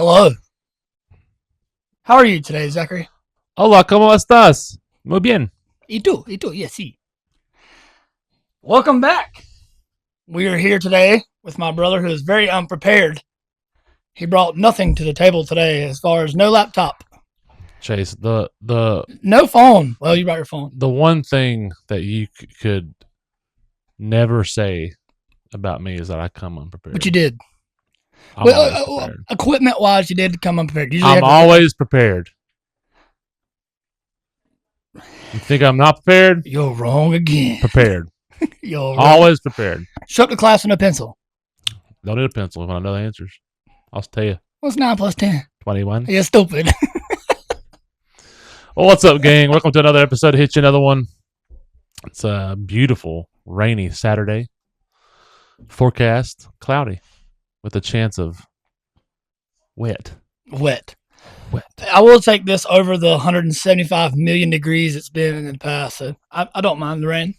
Hello. How are you today, Zachary? Hola, ¿cómo estás? Muy bien. Y tú, yes, sí. Welcome back. We are here today with my brother who is very unprepared. He brought nothing to the table today as far as no laptop. Chase, No phone. Well, you brought your phone. the one thing that you could never say about me is that I come unprepared. But you did. I'm always prepared. Equipment-wise, you did come unprepared. Usually I'm always prepared. You think I'm not prepared? You're wrong again. Prepared. You're wrong. Always prepared. Show up to class with a pencil. Don't need a pencil if I know the answers. I'll tell you. What's 9 plus 10? 21. You're stupid. Well, what's up, gang? Welcome to another episode. Hit you another one. It's a beautiful, rainy Saturday. Forecast, cloudy, with a chance of wet. I will take this over the 175 million degrees it's been in the past. So I don't mind the rain.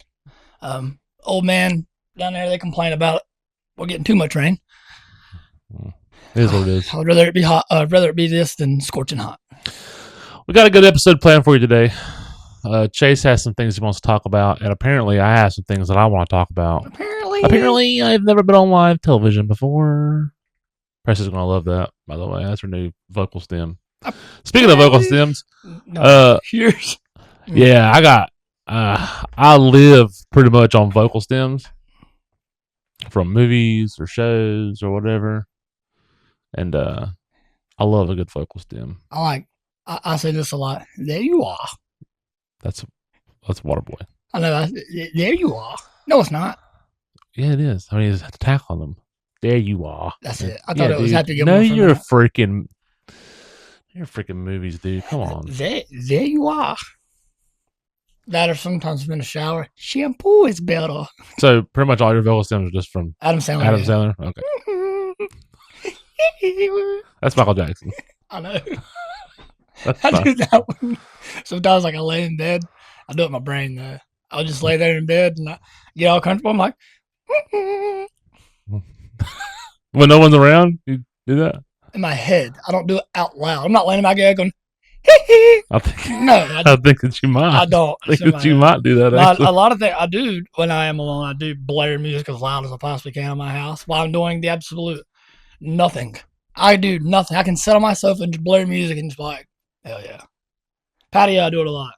Old man down there, they complain about it. We're getting too much rain. It is what it is. I'd rather it be hot. I'd rather it be this than scorching hot. We got a good episode planned for you today. Chase has some things he wants to talk about, and apparently I have some things that I want to talk about. Apparently I've never been on live television before. Press is going to love that, by the way. That's her new vocal stem. Speaking of vocal stems, Cheers. Yeah, I live pretty much on vocal stems from movies or shows or whatever, and I love a good vocal stem. I say this a lot. There you are. That's Waterboy. I know. There you are. No, it's not. Yeah, it is. I mean, you have to tackle them. There you are. That's it. I thought it was Happy Gilmore. No, you're freaking movies, dude. Come on. There you are. That or sometimes in the shower. Shampoo is better. So pretty much all your vocal stems are just from Adam Sandler. Adam Sandler? Okay. That's Michael Jackson. I know. I do that one. Sometimes like I lay in bed. I do it in my brain though. I'll just lay there in bed and I get all comfortable. I'm like, when no one's around, you do that? In my head. I don't do it out loud. I'm not laying in my bed going, I think that you might. I don't. I think that you might do that. A lot of things I do when I am alone. I do blare music as loud as I possibly can in my house while I'm doing the absolute nothing. I do nothing. I can sit on my sofa and just blare music and just like, hell yeah. Patio, I do it a lot.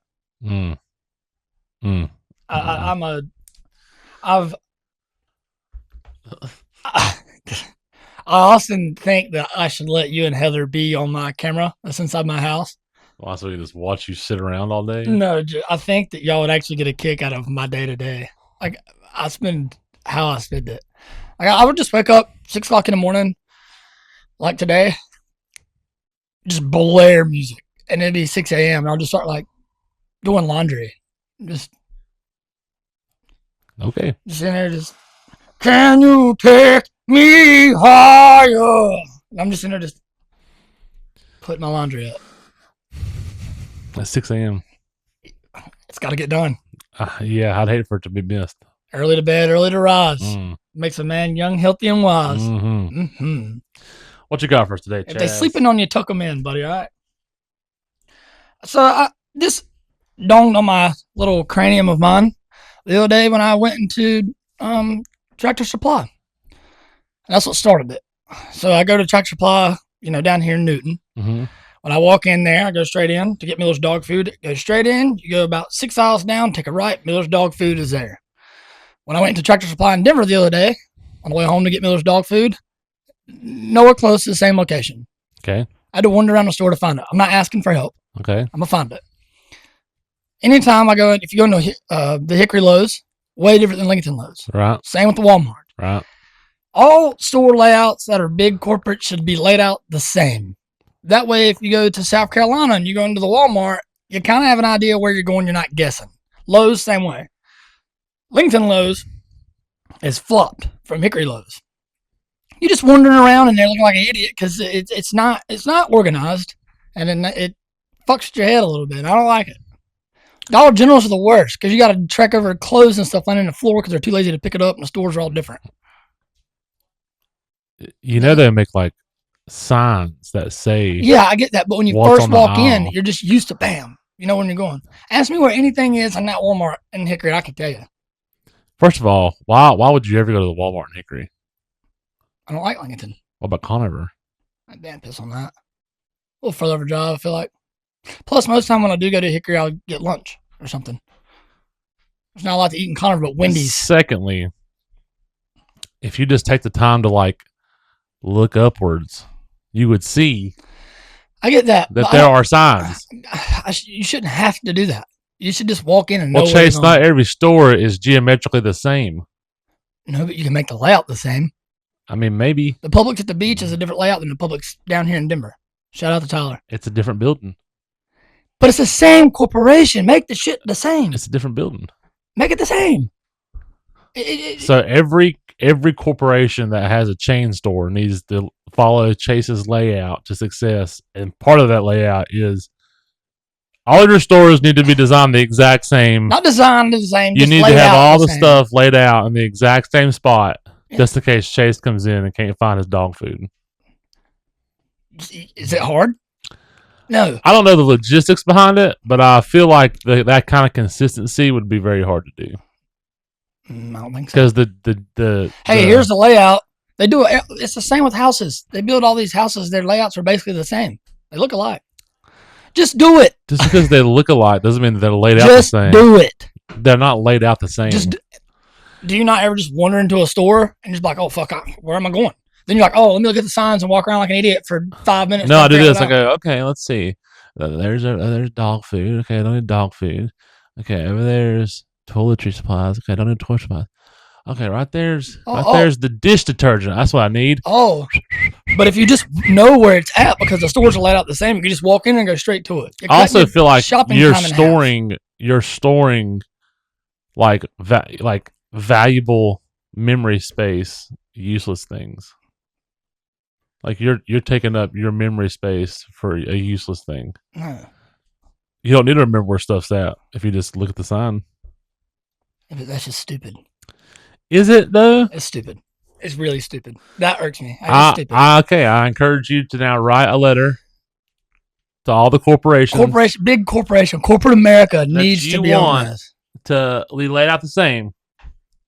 I often think that I should let you and Heather be on my camera that's inside my house. Well, so we just watch you sit around all day? No, I think that y'all would actually get a kick out of my day to day. Like I spend it. Like I would just wake up 6 o'clock in the morning, like today, just blare music, and it'd be 6 a.m. and I'll just start like doing laundry, just okay, just in there, just can you take me higher? And I'm just in there, just putting my laundry up. At 6 a.m. It's got to get done. Yeah, I'd hate for it to be missed. Early to bed, early to rise. Makes a man young, healthy, and wise. What you got for us today, Chaz? If they sleeping on you, tuck them in, buddy, all right? So this dawned on my little cranium of mine the other day when I went into Tractor Supply. And that's what started it. So I go to Tractor Supply, down here in Newton. Mm-hmm. When I walk in there, I go straight in to get Miller's dog food. Go straight in. You go about 6 aisles down, take a right. Miller's dog food is there. When I went to Tractor Supply in Denver the other day, on the way home to get Miller's dog food, nowhere close to the same location. Okay. I had to wander around the store to find it. I'm not asking for help. Okay. I'm going to find it. Anytime I go in, if you go into the Hickory Lowe's, way different than Lincoln Lowe's. Right. Same with the Walmart. Right. All store layouts that are big corporate should be laid out the same. That way, if you go to South Carolina and you go into the Walmart, you kind of have an idea where you're going. You're not guessing. Lowe's, same way. Lincoln Lowe's is flopped from Hickory Lowe's. You're just wandering around in there looking like an idiot because it's not organized, and then it fucks with your head a little bit. I don't like it. Dollar Generals are the worst because you got to trek over clothes and stuff laying on the floor because they're too lazy to pick it up, and the stores are all different. They make like signs that say Yeah, I get that. But when you what's first on the walk in, aisle. you're just used to bam. You know when you're going. Ask me where anything is in that Walmart in Hickory. I can tell you. First of all, why would you ever go to the Walmart in Hickory? I don't like Lincoln. What about Conover? I damn piss on that. A little further of a drive, I feel like. Plus, most of the time when I do go to Hickory, I'll get lunch or something. There's not a lot to eat in Conover but Wendy's. Secondly, if you just take the time to like look upwards, you would see I get that. that there are signs. You shouldn't have to do that. You should just walk in and know Well, where Chase, you're going. not every store is geometrically the same. No, but you can make the layout the same. I mean, maybe. The Publix at the beach is a different layout than the Publix down here in Denver. Shout out to Tyler. It's a different building. But it's the same corporation. Make the shit the same. It's a different building. Make it the same. So every corporation that has a chain store needs to follow Chase's layout to success, and part of that layout is all your stores need to be designed the exact same. Not designed the same. You just need to laid have out all the same. stuff laid out in the exact same spot, Yeah. just in case Chase comes in and can't find his dog food. Is it hard? No. I don't know the logistics behind it, but I feel like that kind of consistency would be very hard to do. I don't think so. Because the Here's the layout. They do it. It's the same with houses. They build all these houses. Their layouts are basically the same. They look alike. Just do it. Just because they look alike doesn't mean that they're laid out the same. Just do it. They're not laid out the same. Do you not ever just wander into a store and just be like, oh, fuck, where am I going? Then you're like, oh, let me look at the signs and walk around like an idiot for 5 minutes. No, I do this. I go, okay, let's see. There's dog food. Okay, I don't need dog food. Okay, over there's toiletry supplies. Okay, I don't need toilet supplies. Okay, right there's the dish detergent. That's what I need. Oh, but if you just know where it's at because the stores are laid out the same, you can just walk in and go straight to it. I also feel like you're storing like valuable memory space, useless things. Like you're taking up your memory space for a useless thing. No. You don't need to remember where stuff's at if you just look at the sign. But that's just stupid. Is it though? It's stupid. It's really stupid. That irks me. Stupid. Okay, I encourage you to now write a letter to all the corporations. Big corporation, corporate America needs to be on this. To be laid out the same,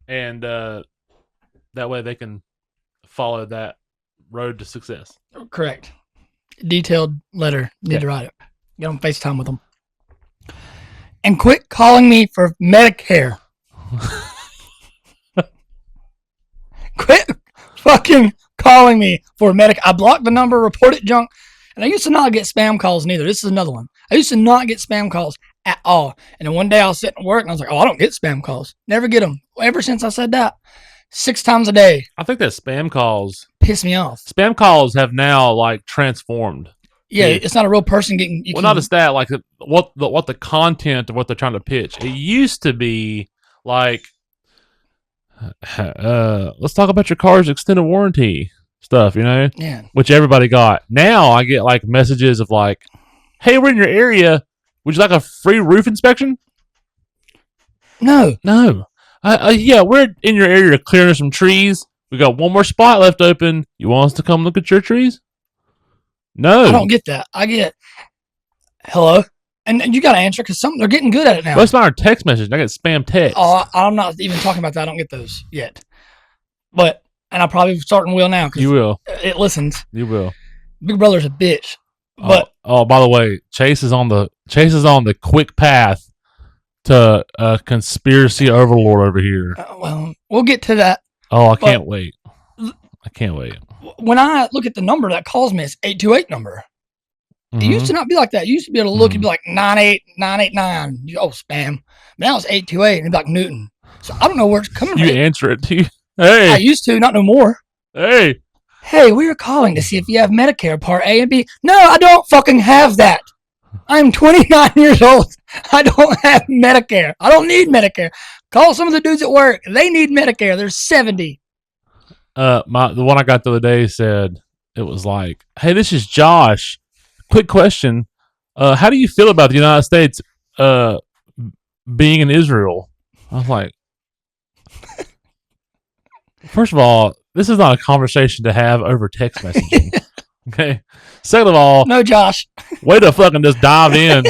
and that way they can follow that road to success. Correct. Detailed letter. Need to write it. Get on FaceTime with them. And quit calling me for Medicare. Quit fucking calling me for Medicare. I blocked the number, reported junk, and I used to not get spam calls neither. This is another one. I used to not get spam calls at all. And then one day I was sitting at work and I was like, oh, I don't get spam calls. Never get them. Ever since I said that. 6 times a day. I think that spam calls piss me off. Spam calls have now like transformed. Yeah, it's not a real person getting. Not just that, like what the content of what they're trying to pitch. It used to be like, let's talk about your car's extended warranty stuff, you know? Yeah. Which everybody got. Now I get like messages of like, hey, we're in your area. Would you like a free roof inspection? No. Yeah, we're in your area clearing some trees. We got one more spot left open. You want us to come look at your trees? No. I don't get that. I get, hello? And you got to answer because they're getting good at it now. That's not our text message. I get spam text. Oh, I'm not even talking about that. I don't get those yet. And I probably starting will now. You will. It listens. You will. Big Brother's a bitch. But by the way, Chase is on the quick path to a conspiracy overlord over here. Well, we'll get to that. Oh, I can't wait. I can't wait. When I look at the number that calls me, it's 828 number. It used to not be like that. You used to be able to look and be like 98989. Oh, spam. Now it's 828 and it'd be like Newton. So I don't know where it's coming from. You answer it to you. Hey. I used to, not no more. Hey, we are calling to see if you have Medicare Part A and B. No, I don't fucking have that. I'm 29 years old. I don't have Medicare. I don't need Medicare. Call some of the dudes at work. They need Medicare. They're 70. The one I got the other day said, it was like, hey, this is Josh. Quick question. How do you feel about the United States being in Israel? I was like, first of all, this is not a conversation to have over text messaging. Okay. Second of all, No, Josh. way to fucking just dive in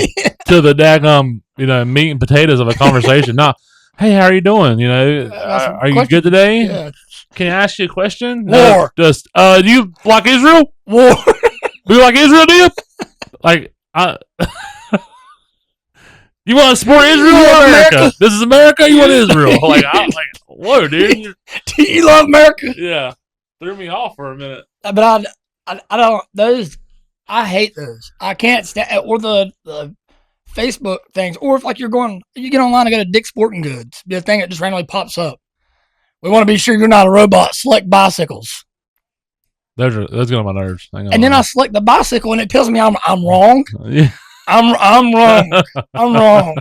to the daggum, meat and potatoes of a conversation. Not, hey, how are you doing? Are you good today? Yeah. Can I ask you a question? War. No, just, do you like Israel? War. Do you like Israel, do you? Like, you want to support Israel or America? This is America. You want Israel? Like, I'm like, whoa, dude. Do you love America? Yeah. Threw me off for a minute. But I don't, those, I hate those. I can't stand, or the Facebook things, or if like you get online and go to Dick's Sporting Goods, the thing that just randomly pops up. We want to be sure you're not a robot. Select bicycles. Those get on my nerves. And then I select the bicycle, and it tells me I'm wrong. Yeah. I'm wrong. I'm wrong.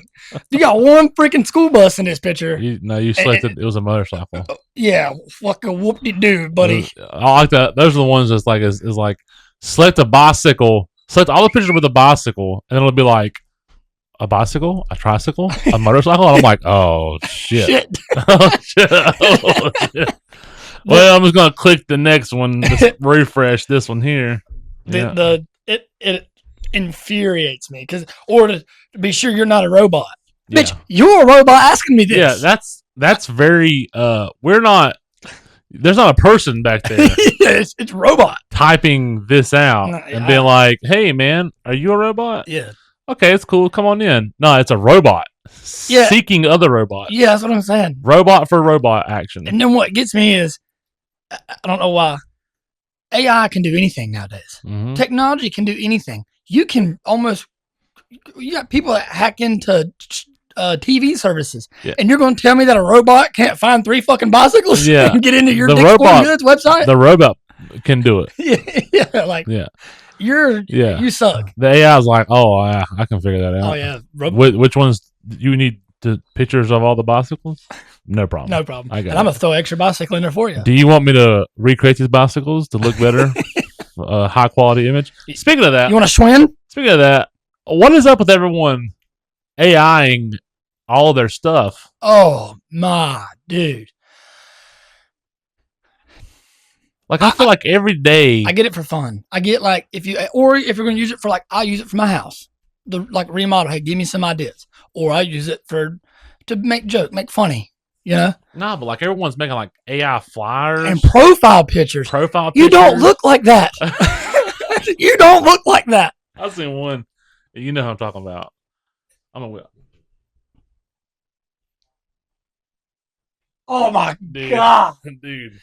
You got one freaking school bus in this picture. You selected. It was a motorcycle. Yeah, fucking whoop-de-doo, buddy. I like that. Those are the ones that's like is like select a bicycle. Select all the pictures with a bicycle, and it'll be like a bicycle, a tricycle, a motorcycle. And I'm like, oh shit. Oh, shit. Oh, shit. Well, I'm just gonna click the next one. Just refresh this one here. It infuriates me or to be sure you're not a robot. Yeah. Bitch, you're a robot asking me this. Yeah, that's very. We're not. There's not a person back there. it's robot typing this out and being like, "Hey, man, are you a robot?" Yeah. Okay, it's cool. Come on in. No, it's a robot. Yeah. Seeking other robots. Yeah, that's what I'm saying. Robot for robot action. And then what gets me is, I don't know why, AI can do anything nowadays. Mm-hmm. Technology can do anything. You got people that hack into TV services, and you're going to tell me that a robot can't find 3 fucking bicycles and get into your Dick's Sporting Goods website? The robot can do it. You suck. The AI is like, oh, yeah, I can figure that out. Oh yeah, which ones you need? Pictures of all the bicycles? No problem. No problem. I'm gonna throw extra bicycle in there for you. Do you want me to recreate these bicycles to look better? High quality image. Speaking of that, you want to swim? Speaking of that, what is up with everyone AIing all their stuff? Oh my dude! Like I feel like every day I get it for fun. I get like if you're going to use it for I use it for my house, remodel. Hey, give me some ideas, or I use it to make joke, funny. No, but like everyone's making like AI flyers and profile pictures. You don't look like that. You don't look like that. I've seen one. You know who I'm talking about. I'm a whip. Oh my god, dude!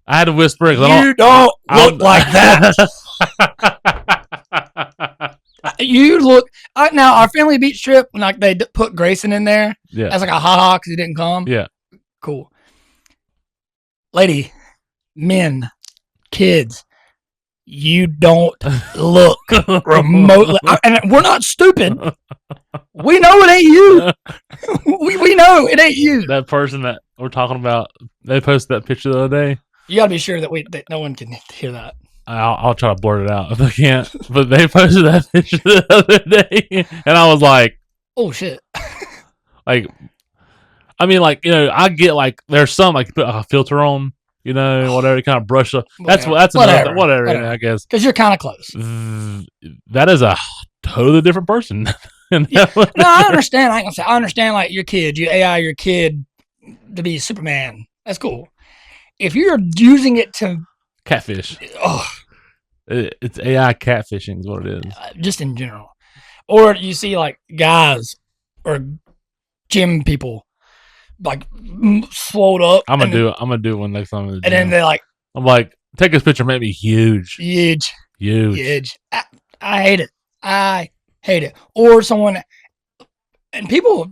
I had to whisper it. You don't look like that. You look now. Our family beach trip, when they put Grayson in there, as like a ha because he didn't come. Yeah, cool. Lady, men, kids, you don't look remotely. And we're not stupid. We know it ain't you. we know it ain't you. That person that we're talking about, they posted that picture the other day. You got to be sure that no one can hear that. I'll try to blurt it out if I can't. But they posted that picture the other day, and I was like, "Oh shit!" Like, I mean, like I get like there's some like put a filter on, whatever, kind of brush up. That's whatever. I guess because you're kind of close. That is a totally different person. No, I understand. I understand. Like your kid, you AI your kid to be Superman. That's cool. If you're using it to catfish, it's AI catfishing is what it is. Just in general, or you see like guys or gym people like swole up. I'm gonna do one next time. And then they're like, I'm like, take this picture, make me huge. I hate it. I hate it. Or someone, and people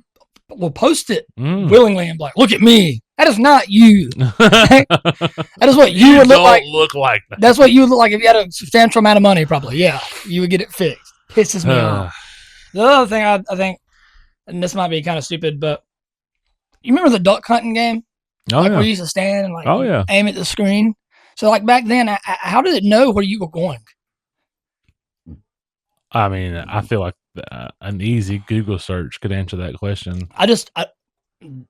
will post it willingly and be like, look at me. That is not you. That is what you would look like that. That's what you would look like if you had a substantial amount of money, probably. Yeah, you would get it fixed. Pisses me off. The other thing I think, and this might be kind of stupid, but you remember the duck hunting game? Where you used to stand and aim at the screen? So like back then, how did it know where you were going? I mean, I feel like an easy Google search could answer that question. I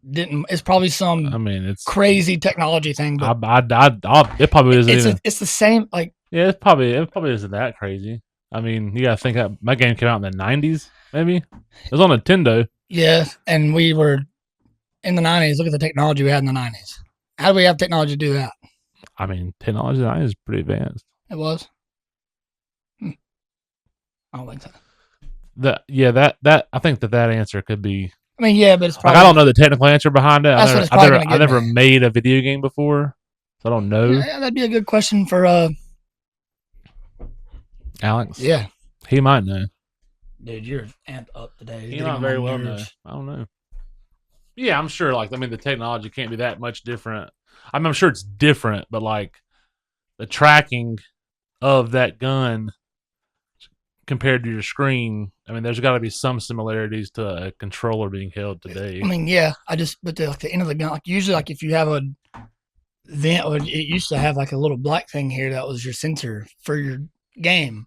didn't. It's probably some. I mean, it's crazy technology thing. But it probably isn't. It's the same. Like Yeah, it probably isn't that crazy. I mean, you gotta think that my game came out in the '90s, maybe. It was on Nintendo. Yeah, and we were in the '90s. Look at the technology we had in the '90s. How do we have technology to do that? I mean, technology in the '90s is pretty advanced. It was. I don't think so. That I think that answer could be. I mean, yeah, but it's probably. Like, I don't know the technical answer behind it. That's what it's probably going to I get. never made a video game before, so I don't know. Yeah, that'd be a good question for Alex. Yeah, he might know. Dude, you're amped up today. He might very well know. I don't know. Yeah, I'm sure. Like, I mean, the technology can't be that much different. I'm sure it's different, but like the tracking of that gun compared to your screen, I mean, there's got to be some similarities to a controller being held today. I mean, yeah, but the end of the gun, like usually, like if you have it used to have like a little black thing here that was your sensor for your game,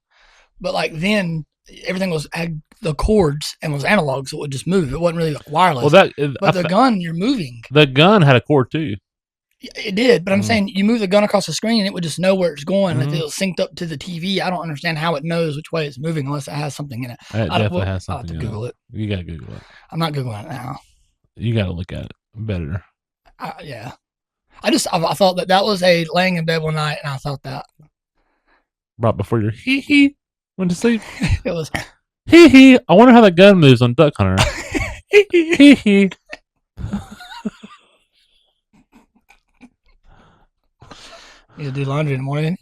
but like then everything was the cords and was analog, so it would just move. It wasn't really like wireless. Well, but the gun you're moving. The gun had a cord too. It did, but I'm saying you move the gun across the screen, and it would just know where it's going. If it was synced up to the TV, I don't understand how it knows which way it's moving unless it has something in it. It definitely has something. I'll have to Google it. You gotta Google it. I'm not Googling it now. You gotta look at it better. Yeah. I thought that was a laying in bed one night, and I thought that right before your hee went to sleep. It was hee. I wonder how that gun moves on Duck Hunter. Hee. You do laundry in the morning.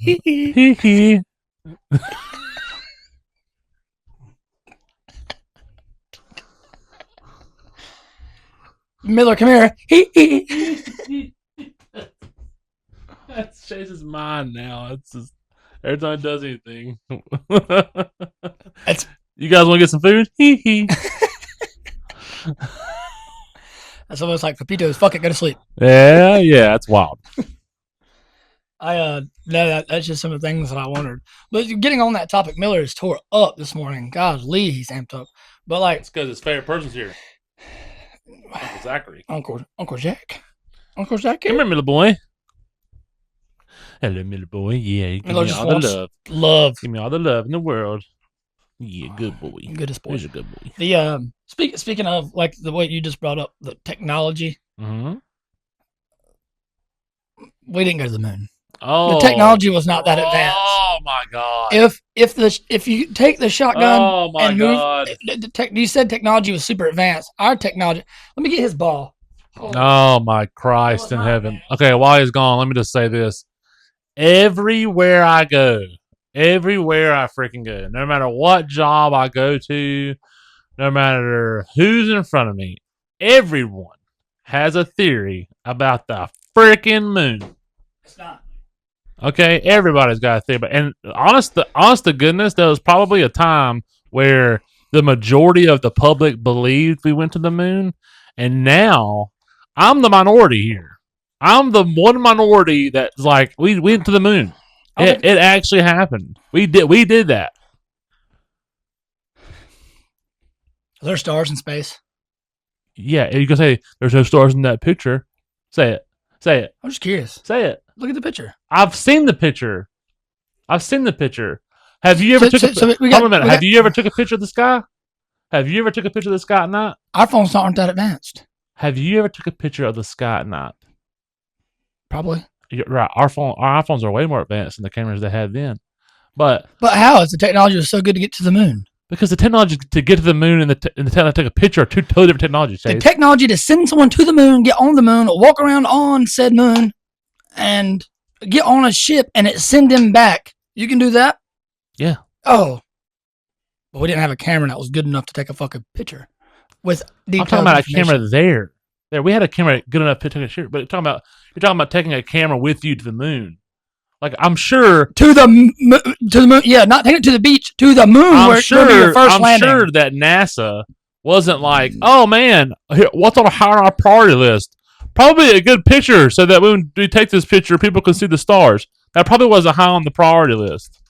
Miller, come here. That's Chase's mind now. It's just every time he does anything. You guys want to get some food? That's almost like Pepito's. Fuck it, go to sleep. Yeah, that's wild. That's just some of the things that I wondered. But getting on that topic, Miller is tore up this morning. Golly, he's amped up. But like, it's because his favorite person's here. Uncle Zachary. Uncle Jack. Uncle Jack. Come here, little boy. Hello, little boy. Yeah, give me all the love. Give me all the love in the world. Yeah, good boy. Goodest boy. He's a good boy. The speaking of like the way you just brought up the technology. Mm-hmm. We didn't go to the moon. Oh, the technology was not that advanced. Oh my god! If you take the shotgun and move, you said technology was super advanced. Our technology. Let me get his ball. Oh my Christ in heaven! Man. Okay, while he's gone, let me just say this: everywhere I go, everywhere I freaking go, no matter what job I go to, no matter who's in front of me, everyone has a theory about the freaking moon. It's not. Okay, everybody's got a theory, and honest to goodness, there was probably a time where the majority of the public believed we went to the moon, and now I'm the minority here. I'm the one minority that's like we went to the moon. It actually happened. We did that. Are there stars in space? Yeah, you can say there's no stars in that picture. Say it. I'm just curious. Say it. Look at the picture. I've seen the picture. Have you ever took Have you ever took a picture of the sky? Have you ever took a picture of the sky at night? Our phones aren't that advanced. Have you ever took a picture of the sky at night? Probably. You're right. Our iPhones are way more advanced than the cameras they had then. But how is the technology was so good to get to the moon? Because the technology to get to the moon and the technology to take a picture are two totally different technologies. The technology to send someone to the moon, get on the moon, walk around on said moon, and get on a ship and it send them back. You can do that? Yeah. Oh. But we didn't have a camera that was good enough to take a fucking picture with I'm talking about a camera there. We had a camera good enough to take a picture, but you're talking about taking a camera with you to the moon. Like, I'm sure to the moon. Yeah, not taking it to the beach, to the moon. I'm sure that NASA wasn't like, oh man, what's on our priority list? Probably a good picture, so that when we take this picture, people can see the stars. That probably wasn't high on the priority list.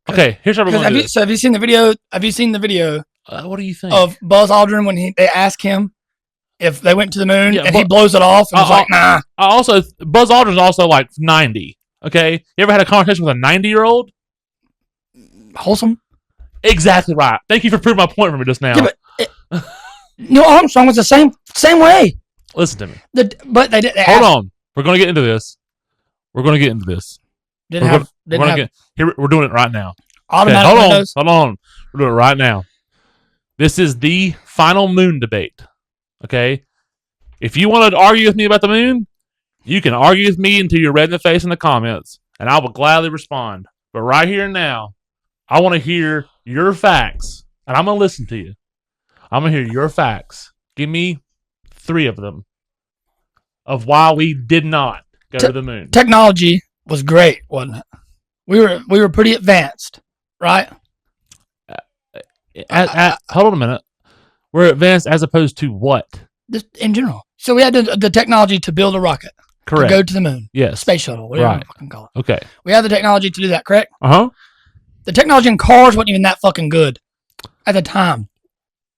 Okay, here's what we're going to do. So have you seen the video? Have you seen the video? What do you think of Buzz Aldrin when they ask him? if they went to the moon Yeah, and he blows it off and was like, nah. Buzz Aldrin's also like 90. Okay, you ever had a conversation with a 90-year-old? Wholesome. Exactly right. Thank you for proving my point for me just now. Yeah, but Neil Armstrong was the same way. Listen to me. But they didn't. Hold on. We're going to get into this. We're going to get into this. We're doing it right now. Automatic windows. Hold on. We're doing it right now. This is the final moon debate. Okay? If you want to argue with me about the moon, you can argue with me until you're red in the face in the comments, and I will gladly respond. But right here and now, I want to hear your facts, and I'm going to listen to you. I'm going to hear your facts. Give me 3 of them of why we did not go to the moon. Technology was great, wasn't it? We were pretty advanced, right? Hold on a minute. We're advanced as opposed to what? Just in general. So we had the technology to build a rocket. Correct. To go to the moon. Yes. Space shuttle, whatever you fucking call it. Okay. We had the technology to do that, correct? Uh-huh. The technology in cars wasn't even that fucking good at the time.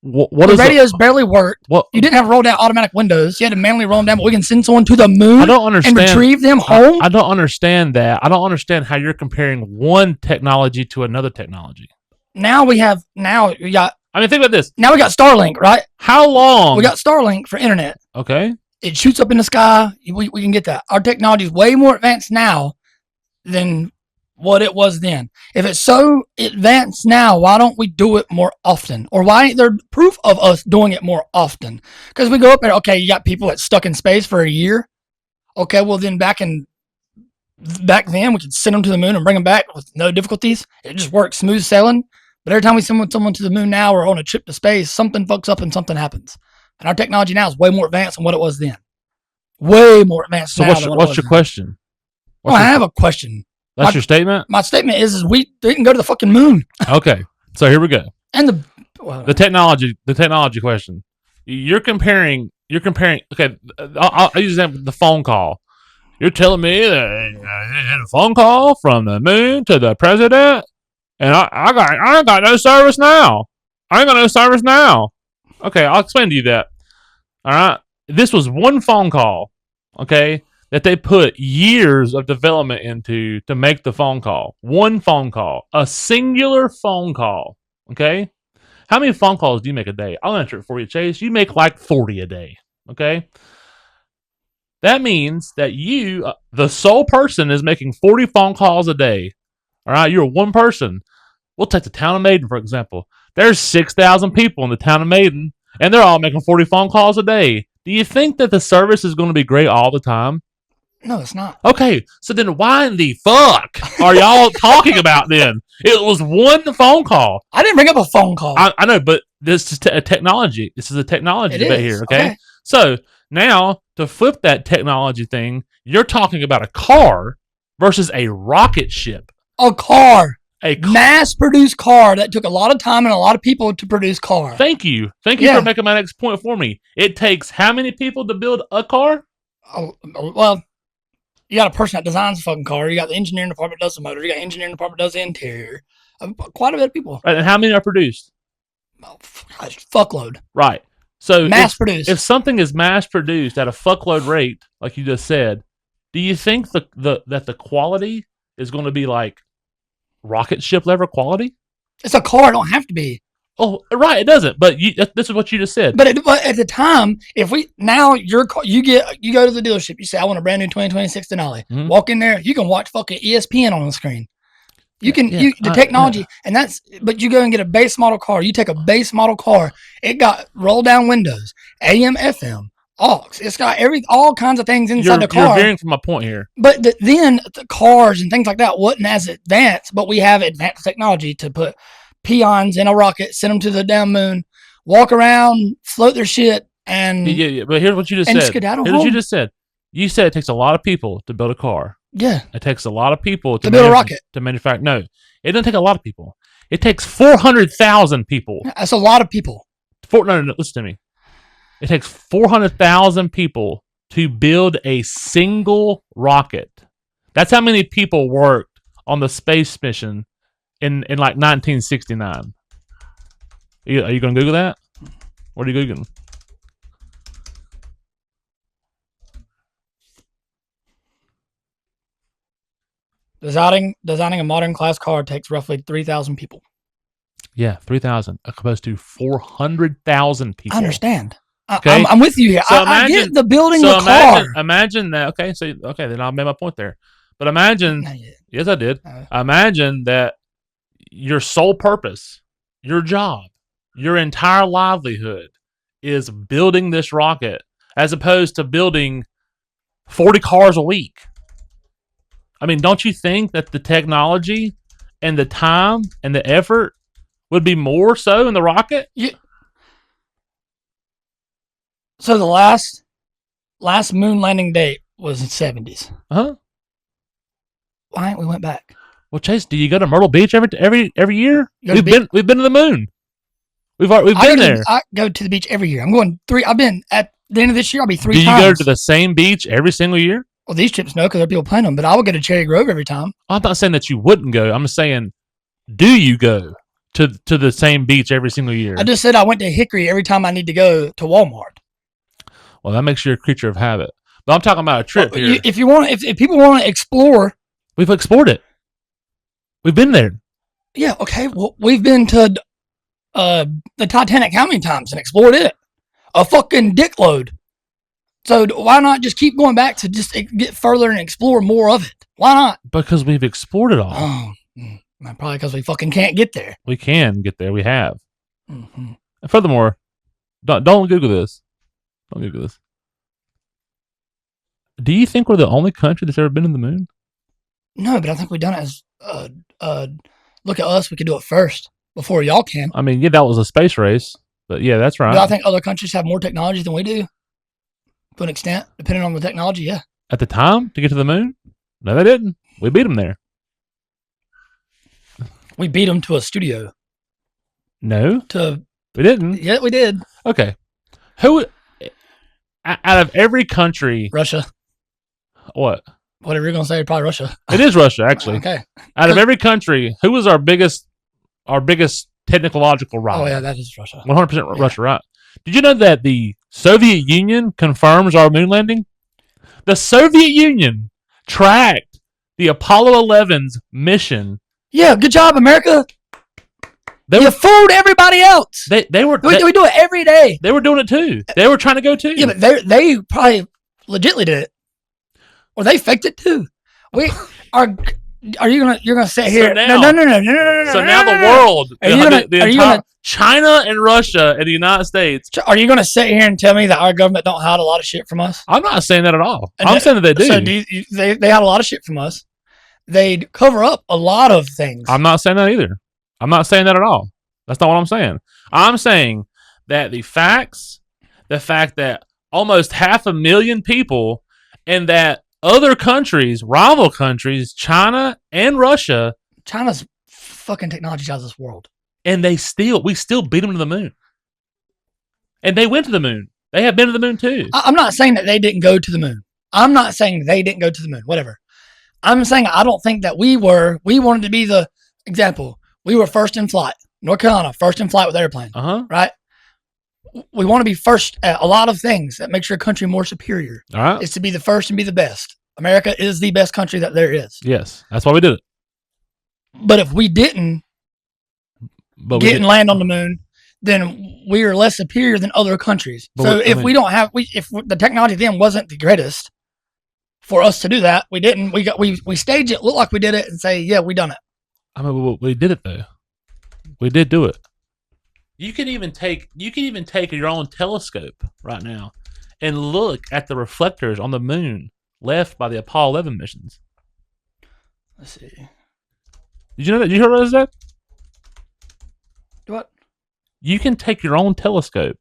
The radios barely worked. What? You didn't have roll down automatic windows. You had to manually roll them down, but we can send someone to the moon I don't understand. and retrieve them home. I don't understand that. I don't understand how you're comparing one technology to another technology. Now we got. I mean, think about this. Now we got Starlink, right? How long? We got Starlink for internet. Okay. It shoots up in the sky. We can get that. Our technology is way more advanced now than what it was then. If it's so advanced now, why don't we do it more often? Or why ain't there proof of us doing it more often? Because we go up there, okay, you got people that's stuck in space for a year. Okay, well then back then we could send them to the moon and bring them back with no difficulties. It just works smooth sailing. But every time we send someone to the moon now or on a trip to space, something fucks up and something happens. And our technology now is way more advanced than what it was then. Way more advanced. So what's your question? I have a question. That's your statement? My statement is we didn't go to the fucking moon. Okay. So here we go. And the technology question. You're comparing, okay, I'll use that the phone call. You're telling me that I had a phone call from the moon to the president, and I ain't got no service now. Okay, I'll explain to you that. All right? This was one phone call, okay, that they put years of development into to make the phone call. One phone call. A singular phone call, okay? How many phone calls do you make a day? I'll answer it for you, Chase. You make like 40 a day, okay? That means that you, the sole person, is making 40 phone calls a day. All right? You're one person. We'll take the town of Maiden, for example. There's 6,000 people in the town of Maiden, and they're all making 40 phone calls a day. Do you think that the service is going to be great all the time? No, it's not. Okay, so then why in the fuck are y'all talking about then? It was one phone call. I didn't bring up a phone call. I know, but this is a technology. This is a technology debate here, okay? So now, to flip that technology thing, you're talking about a car versus a rocket ship. A car. Mass-produced car that took a lot of time and a lot of people to produce car. Thank you. Thank you for making my next point for me. It takes how many people to build a car? Oh, well, you got a person that designs a fucking car. You got the engineering department that does the motor. You got the engineering department that does the interior. Quite a bit of people. Right, and how many are produced? Oh, fuckload. Right. So mass-produced. If something is mass-produced at a fuckload rate, like you just said, do you think that the quality is going to be like rocket ship level quality? It's a car. It don't have to be. Oh, right. It doesn't. But this is what you just said. But at the time, if we now you go to the dealership, you say I want a brand new 2026 Denali. Mm-hmm. Walk in there, you can watch fucking ESPN on the screen. You can the technology, and but you go and get a base model car. You take a base model car. It got roll down windows, AM, FM, aux. It's got all kinds of things inside the car. You're veering from my point here. But then the cars and things like that wasn't as advanced, but we have advanced technology to put peons in a rocket, send them to the damn moon, walk around, float their shit, and But here's what you just said. Here's what you just said. You said it takes a lot of people to build a car. Yeah. It takes a lot of people to build a rocket. To manufacture. No, it doesn't take a lot of people. It takes 400,000 people. That's a lot of people. No, listen to me. It takes 400,000 people to build a single rocket. That's how many people worked on the space mission in like 1969. Are you going to Google that? What are you Googling? Designing a modern class car takes roughly 3,000 people. Yeah, 3,000 opposed to 400,000 people. I understand. Okay? I'm with you here. So I imagine- get the building So the car. imagine that. Okay, so then I made my point there. But imagine, Not yet. yes, I did. Imagine that your sole purpose, your job, your entire livelihood is building this rocket, as opposed to building 40 cars a week. I mean, don't you think that the technology and the time and the effort would be more so in the rocket? Yeah. So the last moon landing date was in the 70s. Uh-huh. Why ain't we went back? Well, Chase, do you go to Myrtle Beach every year? You go to We've been to the moon. We've been there. I go to the beach every year. I'm going 3. I've been at the end of this year. I'll be 3 times. Do you go to the same beach every single year? Well, these trips no, because there are people playing them. But I would go to Cherry Grove every time. I'm not saying that you wouldn't go. I'm just saying, do you go to the same beach every single year? I just said I went to Hickory every time I need to go to Walmart. Well, that makes you a creature of habit. But I'm talking about a trip here. If people want to explore, we've explored it. We've been there. Yeah. Okay. Well, we've been to the Titanic how many times and explored it? A fucking dickload. So why not just keep going back to just get further and explore more of it? Why not? Because we've explored it all. Oh, probably because we fucking can't get there. We can get there. We have. Mm-hmm. And furthermore, don't Google this. Don't Google this. Do you think we're the only country that's ever been to the moon? No, but I think we've done it as look at us. We could do it first before y'all can. I mean, yeah, that was a space race, but yeah, that's right. Do I think other countries have more technology than we do? To an extent, depending on the technology, yeah. At the time to get to the moon? No, they didn't. We beat them there. We beat them to a studio. No, we didn't. Yeah, we did. Okay, who out of every country? Russia. What? Whatever you're gonna say, probably Russia. It is Russia, actually. Okay. Out of every country, who was our biggest technological rival? Oh yeah, that is Russia. 100% Russia, right? Did you know that the Soviet Union confirms our moon landing? The Soviet Union tracked the Apollo 11's mission. Yeah, good job, America. You fooled everybody else. We do it every day. They were doing it too. They were trying to go too. Yeah, but they probably legitimately did it, or they faked it too. Are you gonna sit here? So now, no. So now the world, China and Russia and the United States. Are you gonna sit here and tell me that our government don't hide a lot of shit from us? I'm not saying that at all. I'm saying that they do. So they hide a lot of shit from us. They cover up a lot of things. I'm not saying that either. I'm not saying that at all. That's not what I'm saying. I'm saying that the fact that almost 500,000 people and that other countries, rival countries, China and Russia. China's fucking technology out of this world. And we still beat them to the moon. And they went to the moon. They have been to the moon too. I'm not saying that they didn't go to the moon. I'm not saying they didn't go to the moon, whatever. I'm saying I don't think that we wanted to be the example. We were first in flight. North Carolina, first in flight with airplane. Right? We want to be first at a lot of things that makes your country more superior. All right. It's to be the first and be the best. America is the best country that there is. Yes. That's why we did it. But if we didn't and land on the moon, then we are less superior than other countries. If the technology then wasn't the greatest for us to do that, we didn't. We stage it, look like we did it, and say, yeah, we done it. I mean, we did it though. We did do it. You can even take your own telescope right now and look at the reflectors on the moon left by the Apollo 11 missions. Let's see. Did you know that? You heard of that? What? You can take your own telescope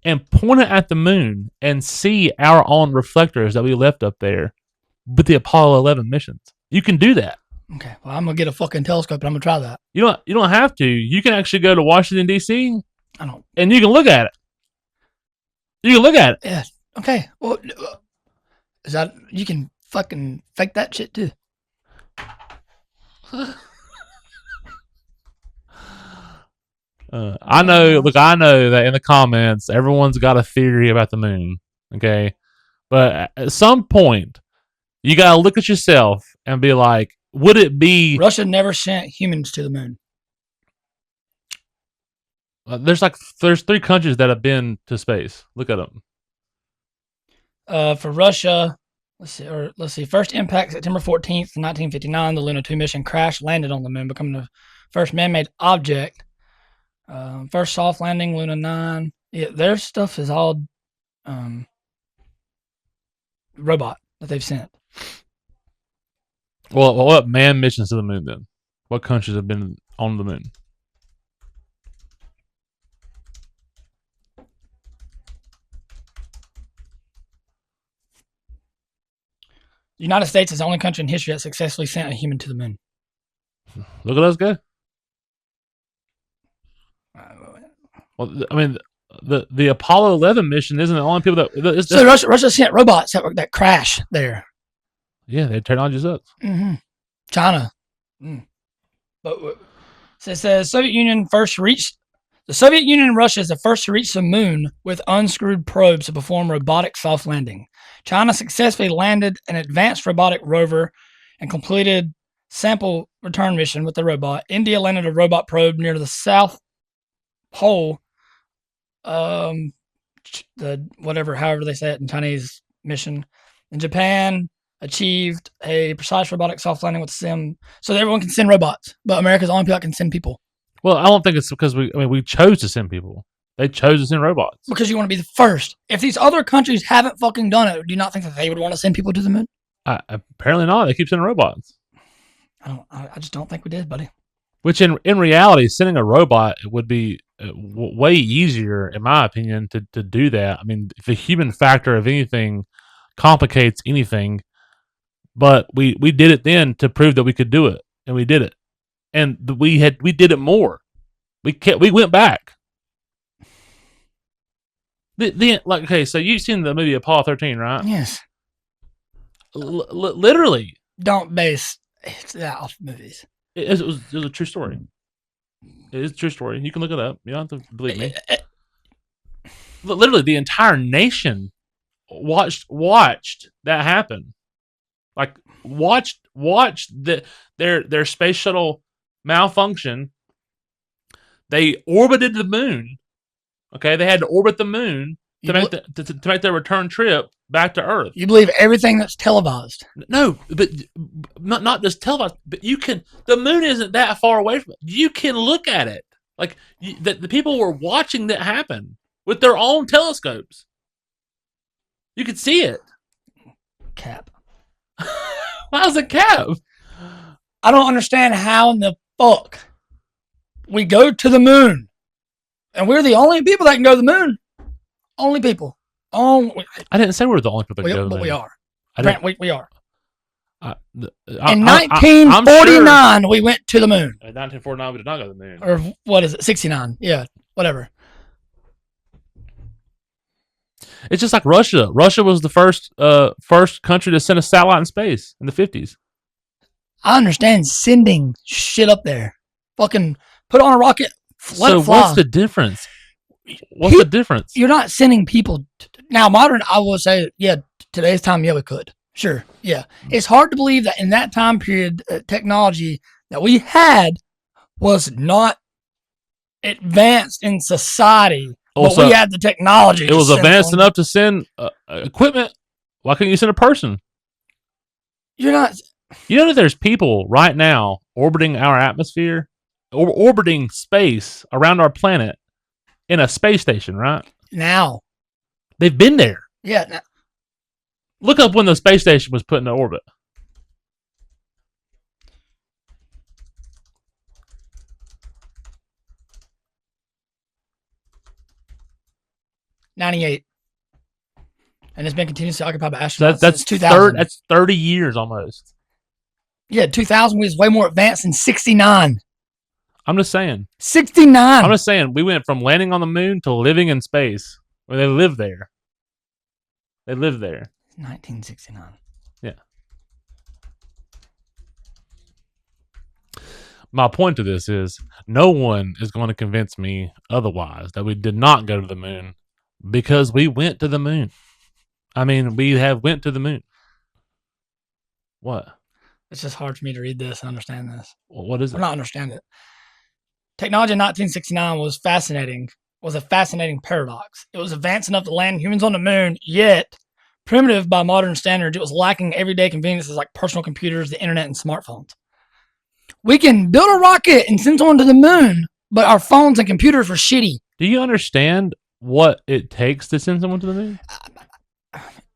and point it at the moon and see our own reflectors that we left up there with the Apollo 11 missions. You can do that. Okay, well, I'm gonna get a fucking telescope and I'm gonna try that. You don't have to. You can actually go to Washington D.C. And you can look at it. You can look at it. Yeah. Okay. Well, is that you can fucking fake that shit too? I know that in the comments, everyone's got a theory about the moon. Okay, but at some point, you gotta look at yourself and be like, would it be? Russia never sent humans to the moon. There's 3 countries that have been to space. Look at them. For Russia, let's see. First impact September 14th, 1959. The Luna 2 mission crash landed on the moon, becoming the first man-made object. First soft landing, Luna 9. Yeah, their stuff is all robot that they've sent. Well, what man missions to the moon then? What countries have been on the moon? The United States is the only country in history that successfully sent a human to the moon. Look at us go. Well, I mean, the Apollo 11 mission isn't the only people that. So Russia sent robots that crash there. Yeah, their technology's up. Mm-hmm. China. But so it says Soviet Union first reached. The Soviet Union and Russia is the first to reach the moon with unscrewed probes to perform robotic soft landing. China successfully landed an advanced robotic rover and completed sample return mission with the robot. India landed a robot probe near the South Pole. However they say it in Chinese mission. And Japan achieved a precise robotic soft landing with sim, so that everyone can send robots. But America's the only people that can send people. Well, I don't think it's because we chose to send people. They chose to send robots. Because you want to be the first. If these other countries haven't fucking done it, do you not think that they would want to send people to the moon? Apparently not. They keep sending robots. I just don't think we did, buddy. Which in reality, sending a robot would be way easier, in my opinion, to do that. I mean, the human factor of anything complicates anything. But we did it then to prove that we could do it, and we did it. And we did it more. We went back. Okay, so you've seen the movie Apollo 13, right? Yes. Literally. Don't base that off movies. It was a true story. It is a true story. You can look it up. You don't have to believe me. Literally, the entire nation watched that happen. Like watched their space shuttle malfunction. They orbited the moon. Okay, they had to orbit the moon to make their return trip back to Earth. You believe everything that's televised? No, but not just televised. But the moon isn't that far away from it. You can look at it. Like the people were watching that happen with their own telescopes. You could see it. Cap. How's it cap? I don't understand how in the fuck we go to the moon, and we're the only people that can go to the moon. Only people. I didn't say we're the only people that can go to the moon. But we are. We are. In 1949, we went to the moon. In 1949, we did not go to the moon. Or what is it? 69. Yeah, whatever. It's just like Russia. Russia was the first country to send a satellite in space in the 50s. I understand sending shit up there. Fucking put on a rocket. Let it fly. What's the difference? The difference? You're not sending people. Now, modern, I will say, yeah, today's time, yeah, we could. Sure, yeah. It's hard to believe that in that time period, technology that we had was not advanced in society. Also, but we had the technology. It was advanced enough to send equipment. Why couldn't you send a person? You're not. You know that there's people right now orbiting our atmosphere, orbiting space around our planet in a space station, right? Now. They've been there. Yeah. Now. Look up when the space station was put into orbit. '98, and it's been continuously occupied by astronauts that's since 2000. That's 30 years almost. Yeah, 2000 was way more advanced than 69. I'm just saying. 69. I'm just saying we went from landing on the moon to living in space. Where they live there. They live there. 1969. Yeah. My point to this is no one is going to convince me otherwise that we did not go to the moon because we went to the moon. I mean, we have went to the moon. What? It's just hard for me to read this and understand this. What is it? Or not understand it. Technology in 1969 was a fascinating paradox. It was advanced enough to land humans on the moon, yet primitive by modern standards, it was lacking everyday conveniences like personal computers, the internet, and smartphones. We can build a rocket and send someone to the moon, but our phones and computers were shitty. Do you understand what it takes to send someone to the moon?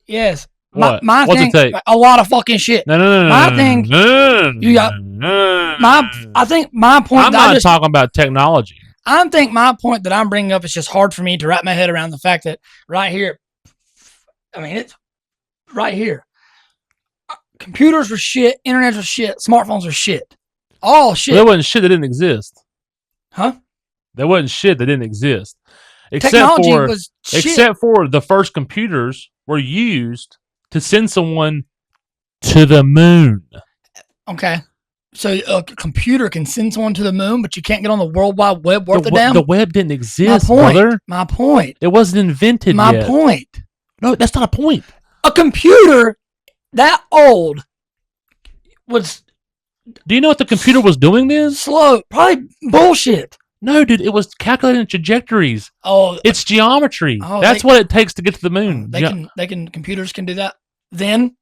Yes. What? My What's thing, it take? a lot of fucking shit. No. My thing, you got I think my point. I'm not talking about technology. I think my point that I'm bringing up is just hard for me to wrap my head around the fact that right here, I mean, it's right here. Computers were shit. Internet was shit. Smartphones were shit. All shit. There wasn't shit that didn't exist. Huh? There wasn't shit that didn't exist. Technology was shit. Except for the first computers were used to send someone to the moon. Okay. So a computer can send someone to the moon, but you can't get on the World Wide Web worth of them? The web didn't exist, brother. My point. It wasn't invented yet. My point. No, that's not a point. A computer that old was... Do you know what the computer was doing then? Slow. Probably bullshit. No, dude, it was calculating trajectories. Oh, it's geometry. That's what it takes to get to the moon. Computers can do that then.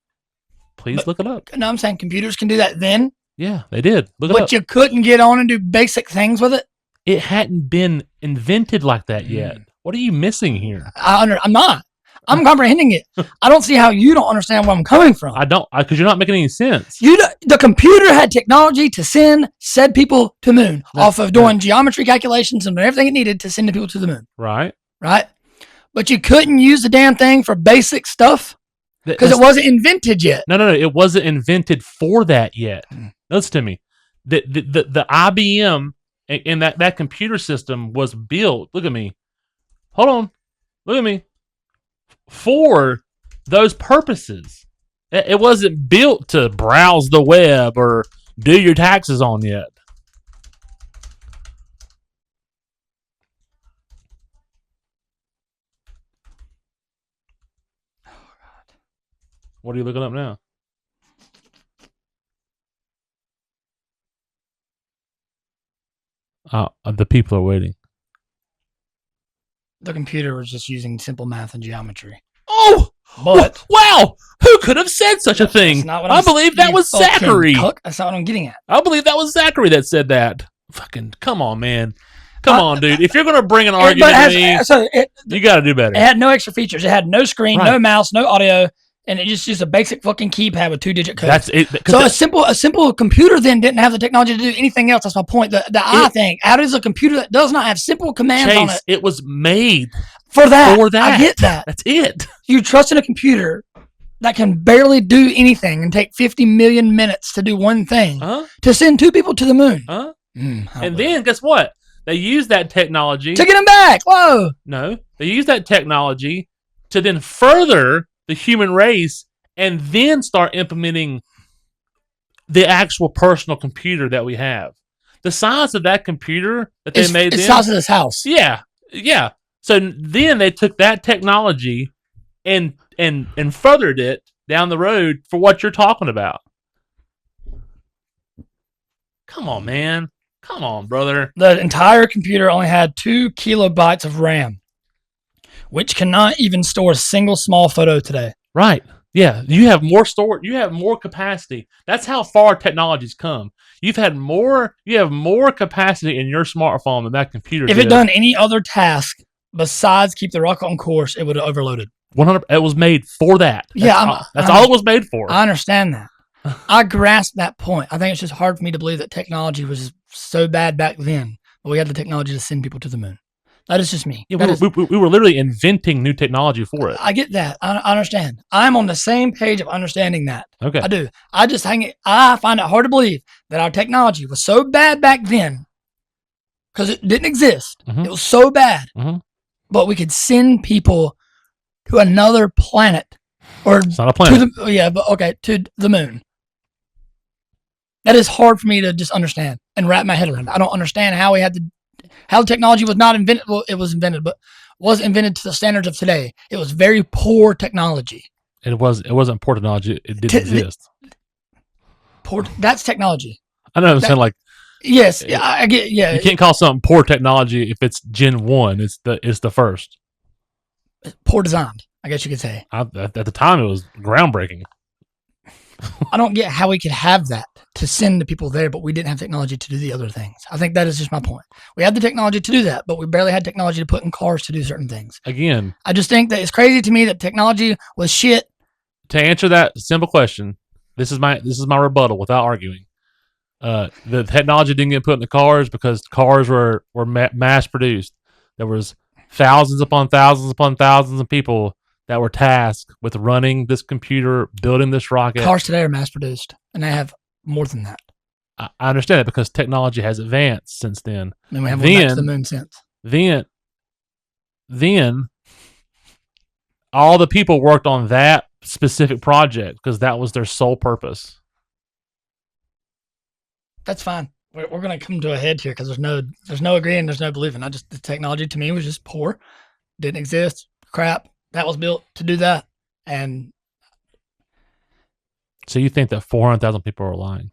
Please look it up. No, I'm saying computers can do that then. Yeah, they did. Look it up. But you couldn't get on and do basic things with it. It hadn't been invented like that yet. What are you missing here? I'm not. I'm comprehending it. I don't see how you don't understand where I'm coming from. I don't, because you're not making any sense. The computer had technology to send said people to the moon off of doing geometry calculations and everything it needed to send the people to the moon. Right. Right. But you couldn't use the damn thing for basic stuff because it wasn't invented yet. No. It wasn't invented for that yet. Listen to me. The IBM and that computer system was built. Look at me. Hold on. Look at me. For those purposes. It wasn't built to browse the web or do your taxes on yet. Oh, God. What are you looking up now? The people are waiting. The computer was just using simple math and geometry. Oh! But wow! Who could have said such a thing? I believe that was Zachary. That's not what I'm getting at. I believe that was Zachary that said that. Fucking come on, man. Come on, dude. If you're gonna bring an argument to me, you got to do better. It had no extra features. It had no screen, no mouse, no audio, and it just used a basic fucking keypad with 2-digit code. That's it. So a simple computer then didn't have the technology to do anything else. That's my point. I think how does a computer that does not have simple commands on it? It was made for that. I get that. That's it. You trust in a computer that can barely do anything and take 50 million minutes to do one thing to send 2 people to the moon. And then guess what? They use that technology to get them back. Whoa. No, they use that technology to then further the human race and then start implementing the actual personal computer that we have. The size of that computer that they made, the size of this house. Yeah. So then they took that technology and furthered it down the road for what you're talking about. Come on, man. Come on, brother. The entire computer only had 2 kilobytes of RAM, which cannot even store a single small photo today. Right. Yeah. You have more storage. You have more capacity. That's how far technology's come. You have more capacity in your smartphone than that computer did. If it done any other task besides keep the rocket on course, it would have overloaded. 100. It was made for that. That's all it was made for. I understand that. I grasp that point. I think it's just hard for me to believe that technology was so bad back then, but we had the technology to send people to the moon. That is just me. Yeah, we were literally inventing new technology for it. I get that. I understand. I'm on the same page of understanding that. Okay. I do. I find it hard to believe that our technology was so bad back then because it didn't exist. Mm-hmm. It was so bad, but we could send people to another planet or it's not a planet. To the moon. That is hard for me to just understand and wrap my head around. I don't understand how the technology was not invented. Well, it was invented, but wasn't invented to the standards of today. It was very poor technology. It wasn't poor technology. It didn't exist. That's technology. I know I'm saying like yes, yeah, I get yeah. You can't call something poor technology if it's Gen 1. It's the first. Poor designed, I guess you could say. At the time, it was groundbreaking. I don't get how we could have that to send the people there, but we didn't have technology to do the other things. I think that is just my point. We had the technology to do that, but we barely had technology to put in cars to do certain things. Again, I just think that it's crazy to me that technology was shit. To answer that simple question, this is my rebuttal without arguing. The technology didn't get put in the cars because cars were mass produced. There was thousands upon thousands upon thousands of people that were tasked with running this computer, building this rocket. Cars today are mass produced, and they have more than that. I understand it because technology has advanced since then. I mean, we haven't went back to the moon since. Then all the people worked on that specific project because that was their sole purpose. That's fine. We're going to come to a head here because there's no agreeing, there's no believing. The technology to me was just poor, didn't exist, crap. That was built to do that. And so you think that 400,000 people are lying?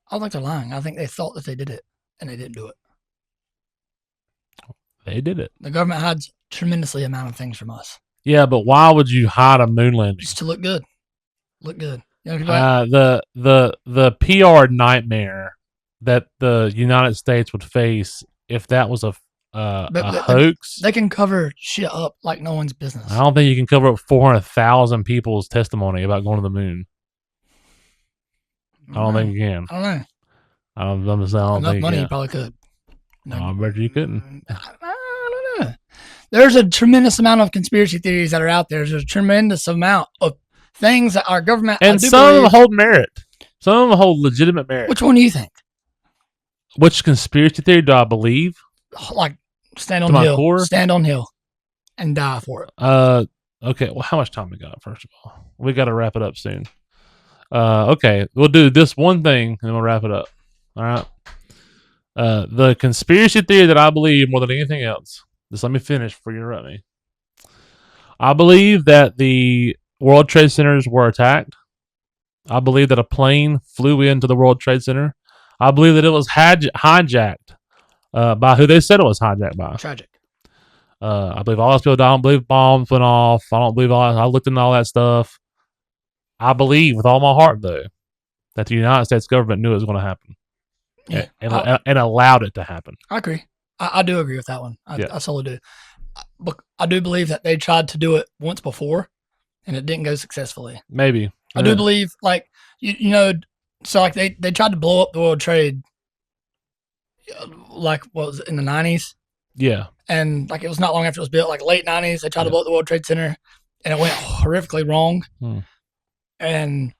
I don't think they're lying. I think they thought that they did it, and they didn't do it. They did it. The government hides tremendously amount of things from us. Yeah, but why would you hide a moon landing? Just to look good. Look good. You know, the PR nightmare that the United States would face if that was a hoax. They can cover shit up like no one's business. I don't think you can cover up 400,000 people's testimony about going to the moon. I don't think you can. I don't know. I don't Enough think money you you probably could. No. I bet you couldn't. I don't know. There's a tremendous amount of conspiracy theories that are out there. There's a tremendous amount of things that our government and some of them hold merit. Some of them hold legitimate merit. Which one do you think? Which conspiracy theory do I believe? Like stand on hill, and die for it. Okay. Well, how much time we got? First of all, we got to wrap it up soon. Okay, we'll do this one thing and we'll wrap it up. All right. The conspiracy theory that I believe more than anything else. Just let me finish before you interrupt me. I believe that the World Trade Centers were attacked. I believe that a plane flew into the World Trade Center. I believe that it was hijacked by who they said it was hijacked by. Tragic. I believe all those people died. I don't believe bombs went off. I don't believe all that. I looked into all that stuff. I believe with all my heart, though, that the United States government knew it was going to happen. Yeah. And allowed it to happen. I agree. I do agree with that one. I solely do. But I do believe that they tried to do it once before, and it didn't go successfully. Maybe. I do believe, like, you know, so like they tried to blow up the World Trade, like, what was it, in the 90s? Yeah. And, like, it was not long after it was built, like, late 90s, they tried to blow up the World Trade Center, and it went horrifically wrong. And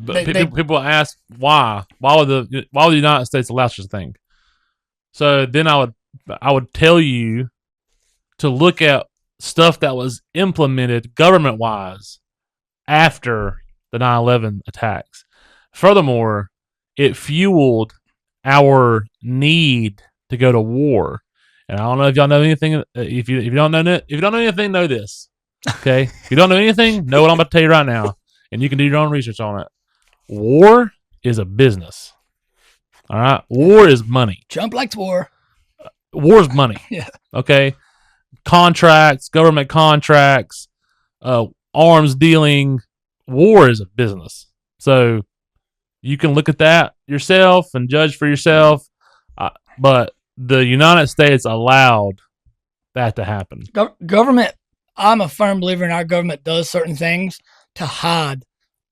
people ask why would the United States allow such a thing? So then I would tell you to look at stuff that was implemented government wise after the 9/11 attacks. Furthermore, it fueled our need to go to war. And I don't know if y'all know anything. If you don't know anything, know this. Okay, if you don't know anything, know what I'm about to tell you right now. And you can do your own research on it. War is a business. All right? War is money. Trump likes war. War is money. Yeah. Okay? Contracts, government contracts, arms dealing. War is a business. So you can look at that yourself and judge for yourself. But the United States allowed that to happen. Government, I'm a firm believer in our government does certain things to hide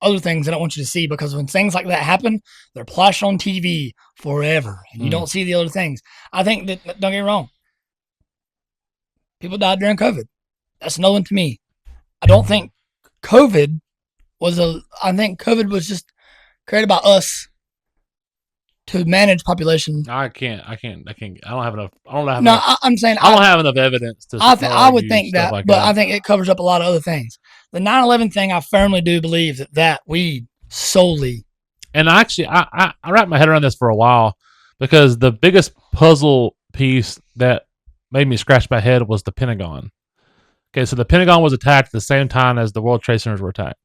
other things they don't want you to see, because when things like that happen, they're flashed on TV forever, and you don't see the other things. I think that, don't get me wrong, people died during COVID. That's no one to me. I don't think COVID I think COVID was just created by us to manage population. I don't have enough. I'm saying I don't have enough evidence to. I would think that, like but that. I think it covers up a lot of other things. The 9/11 thing, I firmly do believe that we solely. And actually, I wrapped my head around this for a while, because the biggest puzzle piece that made me scratch my head was the Pentagon. Okay, so the Pentagon was attacked at the same time as the World Trade Centers were attacked.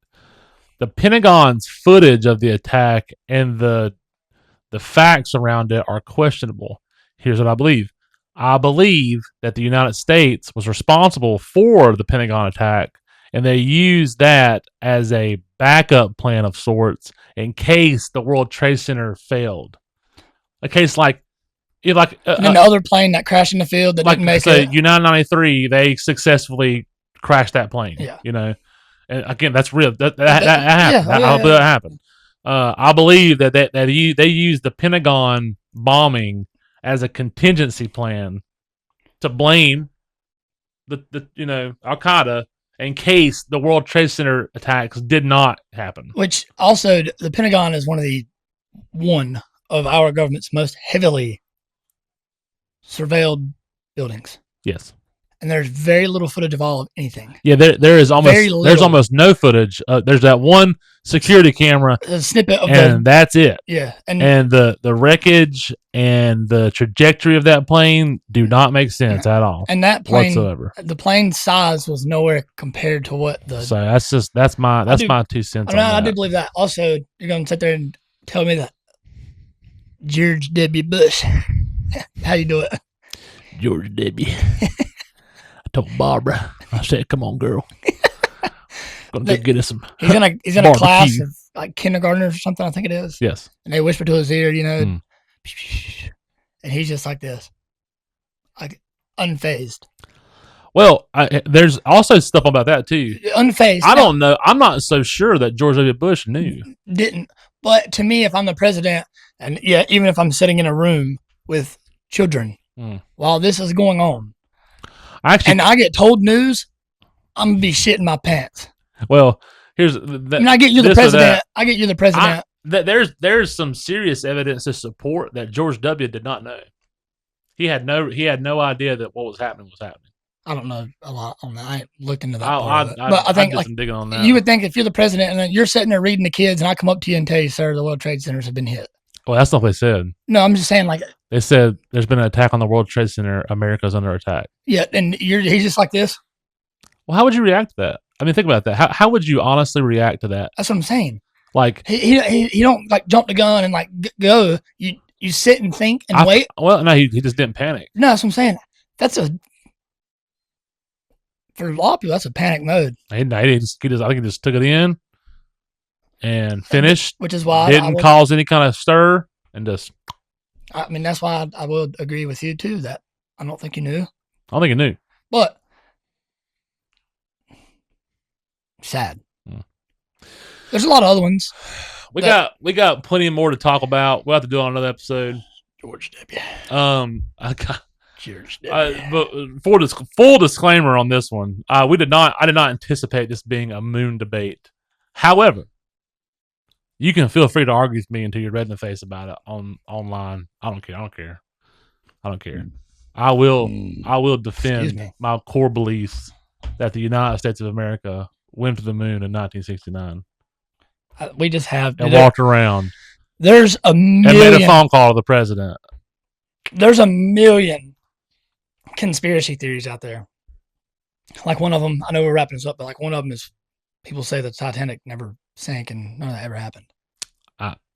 the Pentagon's footage of the attack and the facts around it are questionable. Here's what I believe. I believe that the United States was responsible for the Pentagon attack, and they used that as a backup plan of sorts in case the World Trade Center failed. A case like, and then the other plane that crashed in the field that didn't make it. United 93, they successfully crashed that plane. Yeah. And again, that's real. That happened. Yeah, I believe that happened. I believe that they used the Pentagon bombing as a contingency plan to blame the Al Qaeda in case the World Trade Center attacks did not happen. Which also, the Pentagon is one of our government's most heavily surveilled buildings. Yes. And there's very little footage of all of anything. Yeah, there is almost no footage. There's that one security camera, a snippet of and that's it. Yeah, and the wreckage and the trajectory of that plane do not make sense at all. And that plane whatsoever. The plane's size was nowhere compared to what the. So that's my 2 cents. I do believe that. Also, you're going to sit there and tell me that George W. Bush. How you do it? George W. I told Barbara. I said, "Come on, girl. Gonna go get us some." He's in a class of like kindergartners or something. I think it is. Yes. And they whisper to his ear, and he's just like this, like unfazed. Well, there's also stuff about that too. Unfazed. I don't know. I'm not so sure that George W. Bush knew. Didn't. But to me, if I'm the president, and even if I'm sitting in a room with children while this is going on, and I get told news, I'm gonna be shitting my pants. Well, here's I get you the president. I get you the president. There's some serious evidence to support that George W. did not know. He had no idea that what was happening was happening. I don't know a lot on that. I ain't looked into that. But I think some digging on that. You would think if you're the president and you're sitting there reading the kids, and I come up to you and tell you, "Sir, the World Trade Centers have been hit." Well, that's not what they said. No, I'm just saying, like they said, there's been an attack on the World Trade Center. America's under attack. Yeah, and he's just like this. Well, how would you react to that? I mean, think about that. How would you honestly react to that? That's what I'm saying. Like he don't like jump the gun and like go. You sit and think and wait. Well, no, he just didn't panic. No, that's what I'm saying. For a lot of people, that's a panic mode. I think he just took it in and finished, which is why didn't cause any kind of stir and just. I mean, that's why I will agree with you too. That I don't think he knew. I don't think he knew, but sad. There's a lot of other ones. We got plenty more to talk about. We'll have to do it on another episode. George W. I got. George W. But full disclaimer on this one, I did not anticipate this being a moon debate. However, you can feel free to argue with me until you're red in the face about it online. I don't care. I will defend my core beliefs that the United States of America went to the moon in 1969. We just have and walked around. There's a million. And made a phone call to the president. There's a million conspiracy theories out there. Like one of them, I know we're wrapping this up, but like one of them is people say the Titanic never sank and none of that ever happened.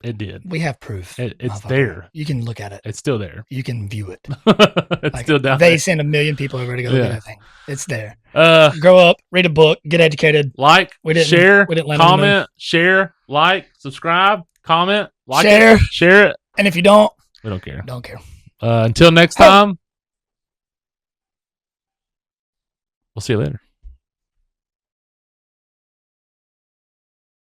It did. We have proof. It's there. You can look at it. It's still there. You can view it. It's still down there. They send a million people over to go look at that thing. It's there. Grow up, read a book, get educated. Like, share, comment, share, like, subscribe, comment, like share. It, share it. And if you don't, we don't care. Don't care. Until next time, we'll see you later.